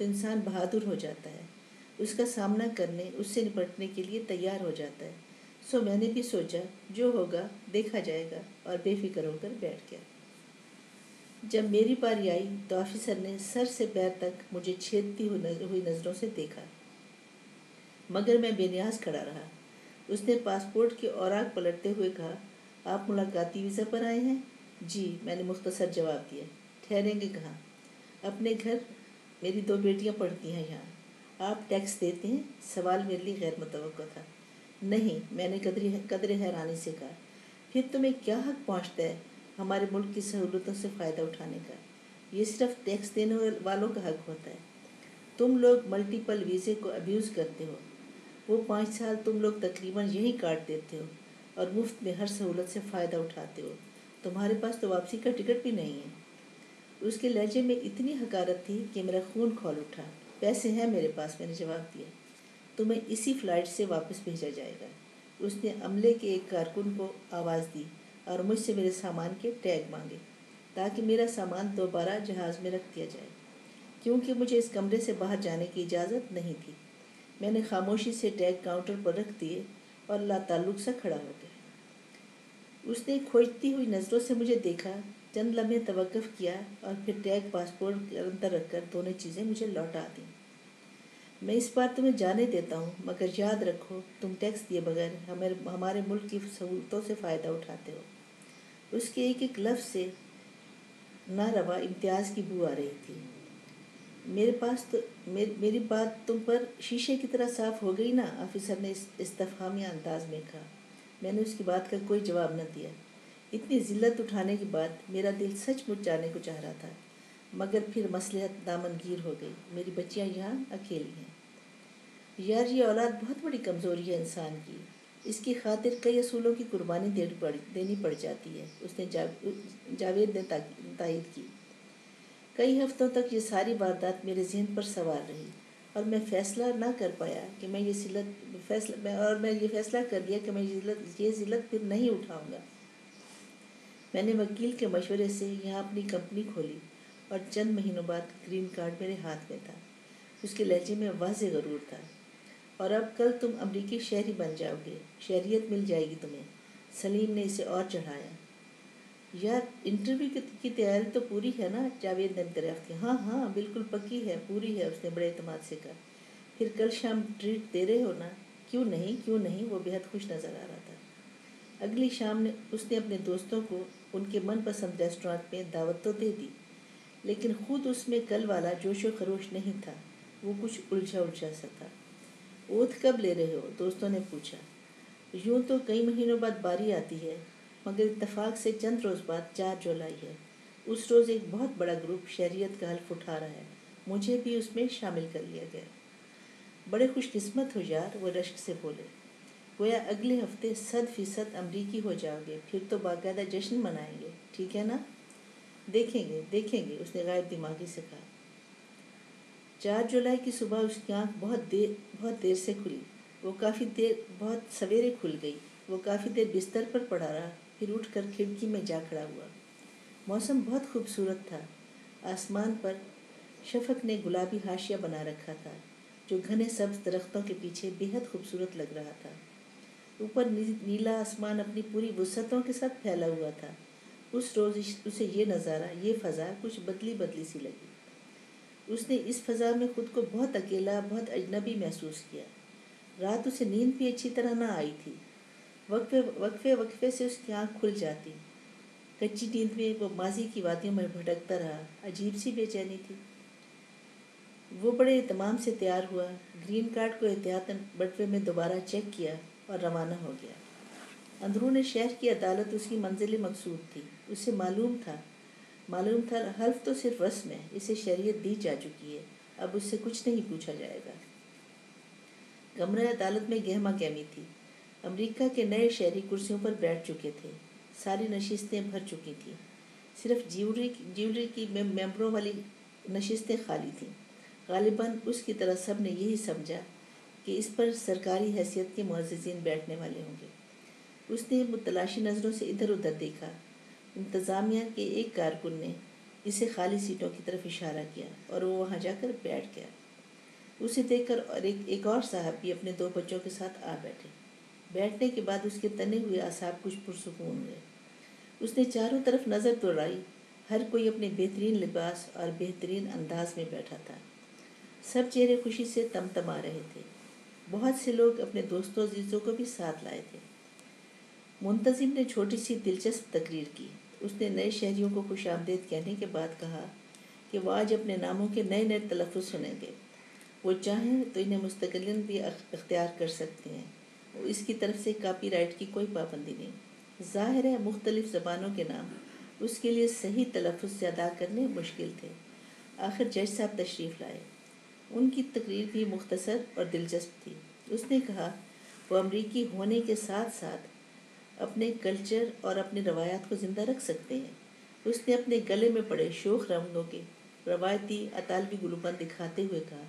تو انسان بہادر ہو جاتا ہے، اس کا سامنا کرنے، اس سے نپٹنے کے لیے تیار ہو جاتا ہے۔ سو میں نے بھی سوچا جو ہوگا دیکھا جائے گا، اور بے فکر ہو کر بیٹھ گیا۔ جب میری باری آئی تو آفیسر نے سر سے پیر تک مجھے چھیدتی ہوئی نظروں سے دیکھا، مگر میں بے نیاز کھڑا رہا۔ اس نے پاسپورٹ کے اوراق پلٹتے ہوئے کہا، آپ ملاقاتی ویزا پر آئے ہیں؟ جی، میں نے مختصر جواب دیا۔ ٹھہریں گے کہاں؟ اپنے گھر، میری 2 بیٹیاں پڑھتی ہیں یہاں۔ آپ ٹیکس دیتے ہیں؟ سوال میرے لیے غیر متوقع تھا۔ نہیں، میں نے قدرے حیرانی سے کہا۔ پھر تمہیں کیا حق پہنچتا ہے ہمارے ملک کی سہولتوں سے فائدہ اٹھانے کا؟ یہ صرف ٹیکس دینے والوں کا حق ہوتا ہے۔ تم لوگ ملٹیپل ویزے کو ابیوز کرتے ہو۔ وہ 5 سال تم لوگ تقریباً یہی کاٹ دیتے ہو اور مفت میں ہر سہولت سے فائدہ اٹھاتے ہو۔ تمہارے پاس تو واپسی کا ٹکٹ بھی نہیں ہے۔ اس کے لہجے میں اتنی حقارت تھی کہ میرا خون کھول اٹھا۔ پیسے ہیں میرے پاس، میں نے جواب دیا۔ تمہیں اسی فلائٹ سے واپس بھیجا جائے گا۔ اس نے عملے کے ایک کارکن کو آواز دی اور مجھ سے میرے سامان کے ٹیگ مانگے تاکہ میرا سامان دوبارہ جہاز میں رکھ دیا جائے، کیونکہ مجھے اس کمرے سے باہر جانے کی اجازت نہیں تھی۔ میں نے خاموشی سے ٹیگ کاؤنٹر پر رکھ دیے اور لا تعلق سا کھڑا ہو گیا۔ اس نے کھوجتی ہوئی نظروں سے مجھے دیکھا، چند لمحے توقف کیا اور پھر ٹیگ پاسپورٹ کے اندر رکھ کر دونوں چیزیں مجھے لوٹا دیں۔ میں اس بار تمہیں جانے دیتا ہوں، مگر یاد رکھو تم ٹیکس دیے بغیر ہمارے ملک کی سہولتوں سے فائدہ اٹھاتے ہو۔ اس کے ایک ایک لفظ سے ناروا امتیاز کی بو آ رہی تھی۔ میری بات تم پر شیشے کی طرح صاف ہو گئی نا؟ آفیسر نے استفہامیہ انداز میں کہا۔ میں نے اس کی بات کا کوئی جواب نہ دیا۔ اتنی ذلت اٹھانے کے بعد میرا دل سچ مچ جانے کو چاہ رہا تھا، مگر پھر مصلحت دامنگیر ہو گئی۔ میری بچیاں یہاں اکیلی ہیں۔ یار، یہ اولاد بہت بڑی کمزوری ہے انسان کی، اس کی خاطر کئی اصولوں کی قربانی دینی پڑ جاتی ہے، اس نے جاوید نے تائید کی۔ کئی ہفتوں تک یہ ساری واردات میرے ذہن پر سوار رہی اور میں فیصلہ نہ کر پایا کہ میں یہ فیصلہ کر لیا کہ میں یہ ذلت پھر نہیں اٹھاؤں گا۔ میں نے وکیل کے مشورے سے یہاں اپنی کمپنی کھولی اور چند مہینوں بعد گرین کارڈ میرے ہاتھ میں تھا۔ اس کے لہجے میں واضح غرور تھا۔ اور اب کل تم امریکی شہری بن جاؤ گے، شہریت مل جائے گی تمہیں۔ سلیم نے اسے اور چڑھایا۔ یار، انٹرویو کی تیاری تو پوری ہے نا؟ جاوید نے دریافت کیا۔ ہاں ہاں، بالکل پکی ہے، پوری ہے، اس نے بڑے اعتماد سے کہا۔ پھر کل شام ٹریٹ دے رہے ہو نا؟ کیوں نہیں، وہ بہت خوش نظر آ رہا تھا۔ اگلی شام اس نے اپنے دوستوں کو ان کے من پسند ریسٹورانٹ میں دعوت تو دے دی، لیکن خود اس میں کل والا جوش و خروش نہیں تھا، وہ کچھ الجھا سا تھا۔ اوتھ کب لے رہے ہو؟ دوستوں نے پوچھا۔ یوں تو کئی مہینوں بعد باری آتی ہے، مگر اتفاق سے چند روز بعد 4 جولائی ہے۔ اس روز ایک بہت بڑا گروپ شہریت کا حلف اٹھا رہا ہے، مجھے بھی اس میں شامل کر لیا گیا۔ بڑے خوش قسمت ہو یار، وہ رشک سے بولے۔ گویا اگلے ہفتے 100% امریکی ہو جاؤ گے، پھر تو باقاعدہ جشن منائیں گے، ٹھیک ہے نا؟ دیکھیں گے، اس نے غائب دماغی سے کہا۔ 4 جولائی کی صبح اس کی آنکھ بہت دیر سے کھلی۔ بہت سویرے کھل گئی۔ وہ کافی دیر بستر پر پڑا رہا، پھر اٹھ کر کھڑکی میں جا کھڑا ہوا۔ موسم بہت خوبصورت تھا۔ آسمان پر شفق نے گلابی حاشیہ بنا رکھا تھا، جو گھنے سبز درختوں کے پیچھے بے حد خوبصورت لگ رہا تھا۔ اوپر نیلا آسمان اپنی پوری وسعتوں کے ساتھ پھیلا ہوا تھا۔ اس روز اسے یہ نظارہ، یہ فضا کچھ بدلی سی لگی۔ اس نے اس فضا میں خود کو بہت اکیلا، بہت اجنبی محسوس کیا۔ رات اسے نیند بھی اچھی طرح نہ آئی تھی۔ وقفے سے اس کی آنکھ کھل جاتی۔ کچی نیند میں وہ ماضی کی وادیوں میں بھٹکتا رہا، عجیب سی بے چینی تھی۔ وہ بڑے اہتمام سے تیار ہوا، گرین کارڈ کو احتیاطاً بٹوے میں دوبارہ چیک کیا اور روانہ ہو گیا۔ اندرون شہر کی عدالت اس کی منزل مقصود تھی۔ اسے معلوم تھا حلف تو صرف رسم ہے، اسے شریعت دی جا چکی ہے، اب اس سے کچھ نہیں پوچھا جائے گا۔ کمرہ عدالت میں گہما گہمی تھی۔ امریکہ کے نئے شہری کرسیوں پر بیٹھ چکے تھے، ساری نشستیں بھر چکی تھیں، صرف جیولری کی ممبروں والی نشستیں خالی تھیں۔ غالباً اس کی طرح سب نے یہی سمجھا کہ اس پر سرکاری حیثیت کے معززین بیٹھنے والے ہوں گے۔ اس نے متلاشی نظروں سے ادھر ادھر دیکھا۔ انتظامیہ کے ایک کارکن نے اسے خالی سیٹوں کی طرف اشارہ کیا اور وہ وہاں جا کر بیٹھ گیا۔ اسے دیکھ کر اور ایک اور صاحب بھی اپنے 2 بچوں کے ساتھ آ بیٹھے۔ بیٹھنے کے بعد اس کے تنے ہوئے اعصاب کچھ پرسکون ہوئے۔ اس نے چاروں طرف نظر دوڑائی، ہر کوئی اپنے بہترین لباس اور بہترین انداز میں بیٹھا تھا۔ سب چہرے خوشی سے تمتما رہے تھے۔ بہت سے لوگ اپنے دوستوں عزیزوں کو بھی ساتھ لائے تھے۔ منتظم نے چھوٹی سی دلچسپ تقریر کی۔ اس نے نئے شہریوں کو خوش آمدید کہنے کے بعد کہا کہ وہ آج اپنے ناموں کے نئے نئے تلفظ سنیں گے۔ وہ چاہیں تو انہیں مستقلاً بھی اختیار کر سکتے ہیں۔ اس کی طرف سے کاپی رائٹ کی کوئی پابندی نہیں۔ ظاہر ہے مختلف زبانوں کے نام اس کے لیے صحیح تلفظ سے ادا کرنے مشکل تھے۔ آخر جج صاحب تشریف لائے۔ ان کی تقریر بھی مختصر اور دلچسپ تھی۔ اس نے کہا وہ امریکی ہونے کے ساتھ ساتھ اپنے کلچر اور اپنی روایات کو زندہ رکھ سکتے ہیں۔ اس نے اپنے گلے میں پڑے شوخ رنگوں کے روایتی اطالوی گلوبند دکھاتے ہوئے کہا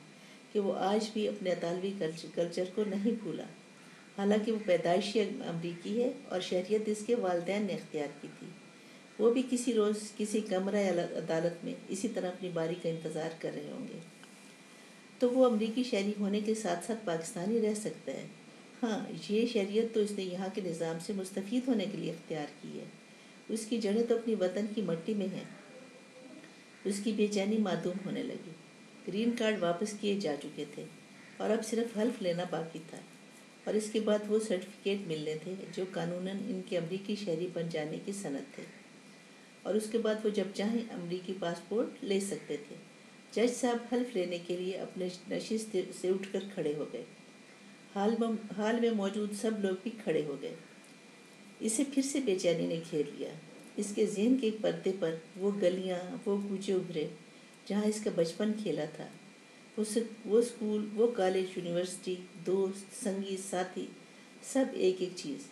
کہ وہ آج بھی اپنے اطالوی کلچر کو نہیں بھولا، حالانکہ وہ پیدائشی امریکی ہے اور شہریت اس کے والدین نے اختیار کی تھی۔ وہ بھی کسی روز کسی کمرہ عدالت میں اسی طرح اپنی باری کا انتظار کر رہے ہوں گے۔ تو وہ امریکی شہری ہونے کے ساتھ ساتھ پاکستانی رہ سکتا ہے۔ ہاں، یہ شہریت تو اس نے یہاں کے نظام سے مستفید ہونے کے لیے اختیار کی ہے۔ اس کی جڑیں تو اپنی وطن کی مٹی میں ہیں۔ اس کی بے چینی معدوم ہونے لگی۔ گرین کارڈ واپس کیے جا چکے تھے اور اب صرف حلف لینا باقی تھا، اور اس کے بعد وہ سرٹیفکیٹ ملنے تھے جو قانوناً ان کے امریکی شہری بن جانے کی سند تھے، اور اس کے بعد وہ جب چاہیں امریکی پاسپورٹ لے سکتے تھے۔ جج صاحب حلف لینے کے لیے اپنے نشست سے اٹھ کر کھڑے ہو گئے۔ حال میں موجود سب لوگ بھی کھڑے ہو گئے۔ اسے پھر سے بے چینی نے گھیر لیا۔ اس کے ذہن کے ایک پردے پر وہ گلیاں، وہ کوچے ابھرے جہاں اس کا بچپن کھیلا تھا، وہ اسکول، وہ کالج، یونیورسٹی، دوست، سنگی، ساتھی، سب ایک ایک چیز۔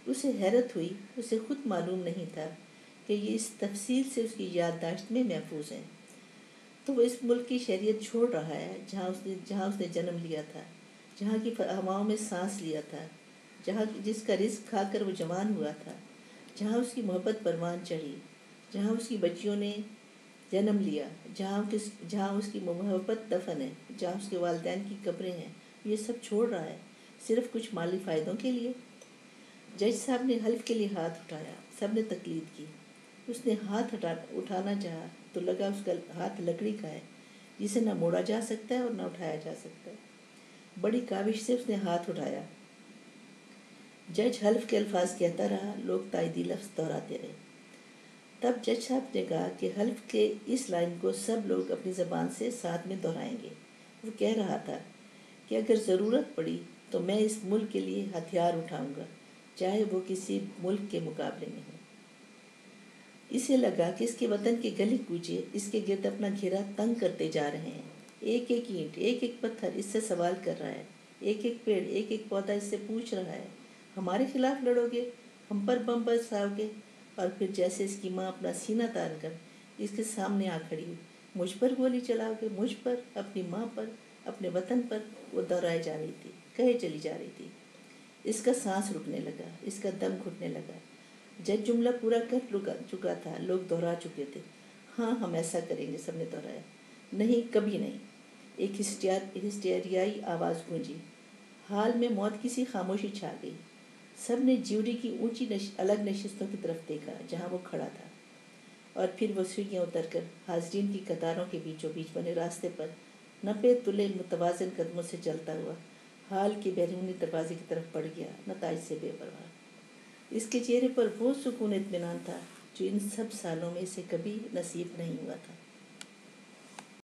اسے حیرت ہوئی، اسے خود معلوم نہیں تھا کہ یہ اس تفصیل سے اس کی یادداشت میں محفوظ ہیں۔ تو وہ اس ملک کی شہریت چھوڑ رہا ہے جہاں اس نے جنم لیا تھا، جہاں کی ہواؤں میں سانس لیا تھا، جس کا رزق کھا کر وہ جوان ہوا تھا، جہاں اس کی محبت پروان چڑھی، جہاں اس کی بچیوں نے جنم لیا، جہاں اس کی محبت دفن ہے، جہاں اس کے والدین کی قبریں ہیں۔ یہ سب چھوڑ رہا ہے صرف کچھ مالی فائدوں کے لیے۔ جج صاحب نے حلف کے لیے ہاتھ اٹھایا۔ سب نے تقلید کی۔ اس نے ہاتھ اٹھانا چاہا تو لگا اس کا ہاتھ لکڑی کا ہے جسے نہ موڑا جا سکتا ہے اور نہ اٹھایا جا سکتا ہے۔ بڑی کاوش سے اس نے ہاتھ اٹھایا۔ جج حلف کے الفاظ کہتا رہا، لوگ تائیدی لفظ دہراتے رہے۔ تب جج صاحب نے کہا کہ حلف کے اس لائن کو سب لوگ اپنی زبان سے ساتھ میں دہرائیں گے۔ وہ کہہ رہا تھا کہ اگر ضرورت پڑی تو میں اس ملک کے لیے ہتھیار اٹھاؤں گا، چاہے وہ کسی ملک کے مقابلے میں ہو۔ اسے لگا کہ اس کے وطن کے گلی کوچے اس کے گرد اپنا گھیرا تنگ کرتے جا رہے ہیں۔ ایک ایک اینٹ، ایک ایک پتھر اس سے سوال کر رہا ہے۔ ایک ایک پیڑ، ایک ایک پودا اس سے پوچھ رہا ہے، ہمارے خلاف لڑو گے، ہم پر بم برساؤ گے؟ اور پھر جیسے اس کی ماں اپنا سینہ تان کر اس کے سامنے آ کھڑی ہوئی، مجھ پر گولی چلاؤ گے، مجھ پر، اپنی ماں پر، اپنے وطن پر؟ وہ دہرائے جا رہی تھی، کہے چلی جا رہی تھی۔ اس کا سانس رکنے لگا، اس کا دم گھٹنے لگا۔ جج جملہ پورا کر چکا تھا، لوگ دہرا چکے تھے۔ ہاں، ہم ایسا کریں گے، سب نے دہرایا۔ نہیں، کبھی نہیں، ایک ہسٹیریائی آواز گونجی۔ حال میں موت کی سی خاموشی چھا گئی۔ سب نے جیوری کی اونچی الگ نشستوں کی طرف دیکھا جہاں وہ کھڑا تھا، اور پھر وہ سیڑھیاں اتر کر حاضرین کی قطاروں کے بیچوں بیچ بنے راستے پر نپے تلے متوازن قدموں سے چلتا ہوا حال کے بیرونی دروازے کی طرف بڑھ گیا، نتائج سے بے پرواہ۔ اس کے چہرے پر وہ سکون اطمینان تھا جو ان سب سالوں میں اسے کبھی نصیب نہیں ہوا تھا۔